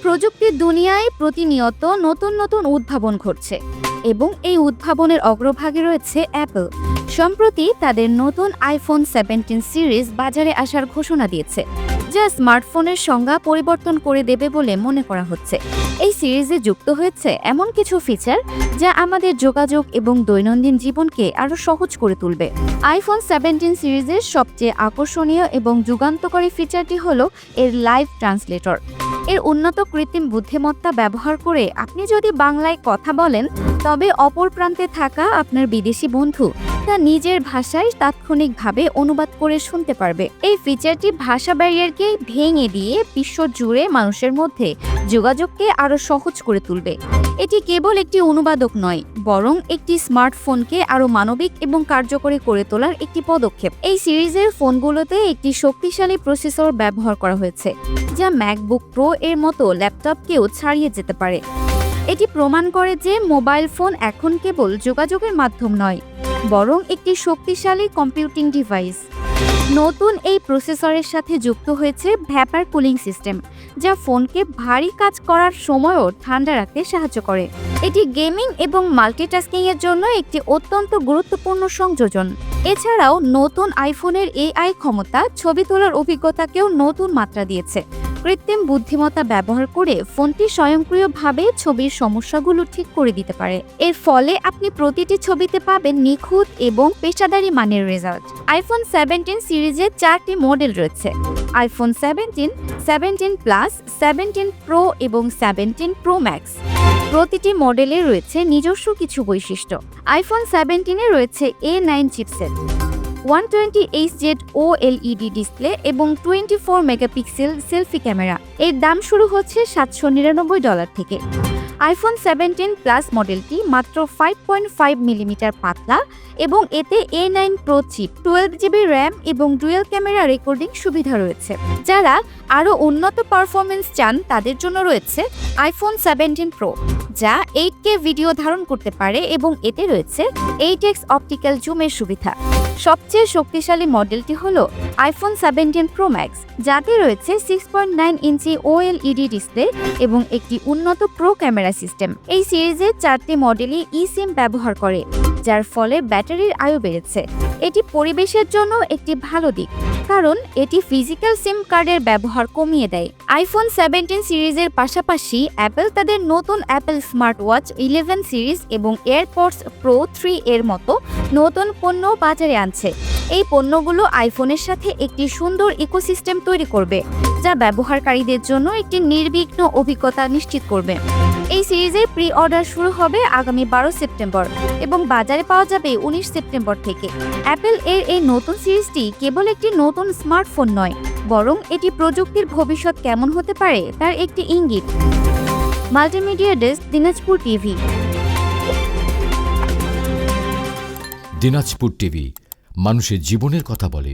প্রযুক্তির দুনিয়ায় প্রতিনিয়ত নতুন নতুন উদ্ভাবন ঘটছে এবং এই উদ্ভাবনের অগ্রভাগে রয়েছে অ্যাপল। সম্প্রতি তাদের নতুন আইফোন 17 সিরিজ বাজারে আসার ঘোষণা দিয়েছে, যা স্মার্টফোনের সংজ্ঞা পরিবর্তন করে দেবে বলে মনে করা হচ্ছে। এই সিরিজে যুক্ত হয়েছে এমন কিছু ফিচার যা আমাদের যোগাযোগ এবং দৈনন্দিন জীবনকে আরও সহজ করে তুলবে। আইফোন 17 সিরিজের সবচেয়ে আকর্ষণীয় এবং যুগান্তকারী ফিচারটি হলো এর লাইভ ট্রান্সলেটর। এর উন্নত কৃত্রিম বুদ্ধিমত্তা ব্যবহার করে আপনি যদি বাংলায় কথা বলেন, তবে অপর প্রান্তে থাকা আপনার বিদেশি বন্ধু তা নিজের ভাষায় তাৎক্ষণিকভাবে অনুবাদ করে শুনতে পারবে। এই ফিচারটি ভাষা ব্যারিয়ারকে ভেঙে দিয়ে বিশ্বজুড়ে মানুষের মধ্যে যোগাযোগকে আরও সহজ করে তুলবে। এটি কেবল একটি অনুবাদক নয়, বরং একটি স্মার্টফোনকে আরও মানবিক এবং কার্যকরী করে তোলার একটি পদক্ষেপ। এই সিরিজের ফোনগুলোতে একটি শক্তিশালী প্রসেসর ব্যবহার করা হয়েছে, যা ম্যাকবুক প্রো এর মতো ল্যাপটপকেও ছাড়িয়ে যেতে পারে। এটি প্রমাণ করে যে মোবাইল ফোন এখন কেবল যোগাযোগের মাধ্যম নয়, বরং একটি শক্তিশালী কম্পিউটিং ডিভাইস। নতুন এই প্রসেসরের সাথে যুক্ত হয়েছে ভ্যাপার কুলিং সিস্টেম, যা ফোনকে ভারী কাজ করার সময়ও ঠান্ডা রাখতে সাহায্য করে। এটি গেমিং এবং মাল্টিটাস্কিং এর জন্য একটি অত্যন্ত গুরুত্বপূর্ণ সংযোজন। এছাড়াও নতুন আইফোনের এআই ক্ষমতা ছবি তোলার অভিজ্ঞতাকেও নতুন মাত্রা দিয়েছে। কৃত্রিম বুদ্ধিমত্তা ব্যবহার করে ফোনটি স্বয়ংক্রিয়ভাবে ছবির সমস্যাগুলো ঠিক করে দিতে পারে। এর ফলে আপনি প্রতিটি ছবিতে পাবেন নিখুঁত এবং পেশাদারি মানের রেজাল্ট। আইফোন 17 সিরিজে 4টি মডেল রয়েছে: আইফোন 17, 17 প্লাস, 17 প্রো এবং 17 প্রো ম্যাক্স। প্রতিটি মডেলে রয়েছে নিজস্ব কিছু বৈশিষ্ট্য। আইফোন 17-এ রয়েছে A9 chipset, 120Hz OLED display এবং 24 মেগাপিক্সেল সেলফি ক্যামেরা। এর দাম শুরু হচ্ছে $799 থেকে। আইফোন 17 প্লাস মডেলটি মাত্র 5.5 মিলিমিটার পাতলা এবং এতে A9 pro chip, 12GB RAM এবং ডুয়েল ক্যামেরা রেকর্ডিং সুবিধা রয়েছে। যারা আরও উন্নত পারফরমেন্স চান তাদের জন্য রয়েছে আইফোন 17 প্রো, যা 8K ভিডিও ধারণ করতে পারে এবং এতে রয়েছে 8x অপটিক্যাল জুমের সুবিধা। সবচেয়ে শক্তিশালী মডেলটি হলো আইফোন 17 প্রো ম্যাক্স, যাতে রয়েছে 6.9 ইঞ্চি OLED ডিসপ্লে এবং একটি উন্নত প্রো ক্যামেরা সিস্টেম। এই সিরিজের 4টি মডেলই eSIM ব্যবহার করে, যার ফলে ব্যাটারির আয়ু বেড়েছে। এটি পরিবেশের জন্য একটি ভালো দিক, কারণ এটি ফিজিক্যাল সিম কার্ডের ব্যবহার কমিয়ে দেয়। আইফোন 17 সিরিজের পাশাপাশি অ্যাপল তাদের নতুন অ্যাপল স্মার্ট ওয়াচ 11 সিরিজ এবং এয়ারপডস প্রো 3 এর মতো নতুন পণ্য বাজারে আনছে। এই পণ্যগুলো আইফোনের সাথে একটি সুন্দর ইকোসিস্টেম তৈরি করবে, যা ব্যবহারকারীদের জন্য একটি নির্বিঘ্ন অভিজ্ঞতা নিশ্চিত করবে। এই সিরিজের প্রি অর্ডার শুরু হবে আগামী 12 সেপ্টেম্বর এবং বাজারে পাওয়া যাবে 19 সেপ্টেম্বর থেকে। অ্যাপল এর এই নতুন সিরিজটি কেবল একটি নতুন স্মার্টফোন নয়, বরং এটি প্রযুক্তির ভবিষ্যৎ কেমন হতে পারে তার একটি ইঙ্গিত। Multimedia desk, Dinajpur TV. Dinajpur TV মানুষের জীবনের কথা বলে।